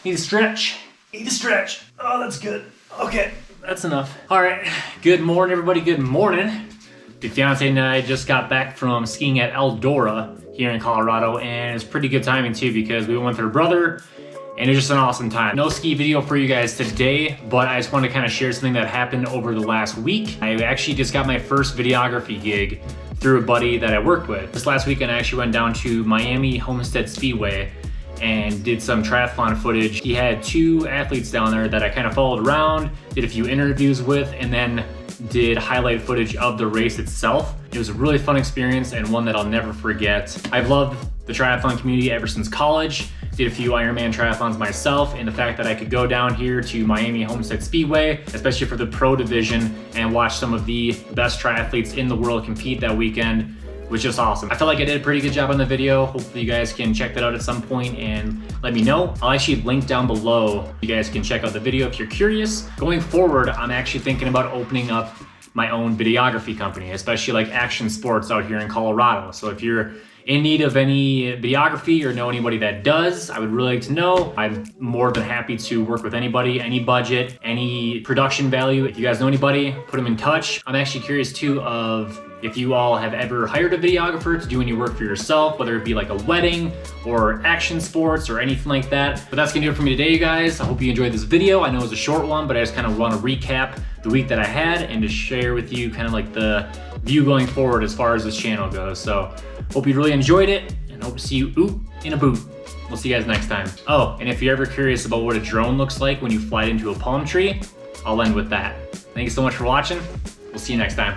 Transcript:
Need to stretch. Oh, that's good. Okay, that's enough. All right, good morning, everybody. Good morning. The fiance and I just got back from skiing at Eldora here in Colorado, and it's pretty good timing too because we went with her brother, and it was just an awesome time. No ski video for you guys today, but I just want to kind of share something that happened over the last week. I actually just got my first videography gig through a buddy that I work with. This last weekend, I actually went down to Miami Homestead Speedway and did some triathlon footage. He had two athletes down there that I kind of followed around, did a few interviews with, and then did highlight footage of the race itself. It was a really fun experience and one that I'll never forget. I've loved the triathlon community ever since college. Did a few Ironman triathlons myself, and the fact that I could go down here to Miami Homestead Speedway, especially for the pro division, and watch some of the best triathletes in the world compete that weekend was just awesome. I felt like I did a pretty good job on the video. Hopefully you guys can check that out at some point and let me know. I'll actually link down below. You guys can check out the video if you're curious. Going forward, I'm actually thinking about opening up my own videography company, especially like action sports out here in Colorado. So if you're in need of any videography or know anybody that does, I would really like to know. I'm more than happy to work with anybody, any budget, any production value. If you guys know anybody, put them in touch. I'm actually curious too of if you all have ever hired a videographer to do any work for yourself, whether it be like a wedding or action sports or anything like that. But that's gonna do it for me today, you guys. I hope you enjoyed this video. I know it was a short one, but I just kind of want to recap the week that I had and to share with you kind of like the view going forward as far as this channel goes. So hope you really enjoyed it and hope to see you in a boot. We'll see you guys next time. Oh, and if you're ever curious about what a drone looks like when you fly it into a palm tree, I'll end with that. Thank you so much for watching. We'll see you next time.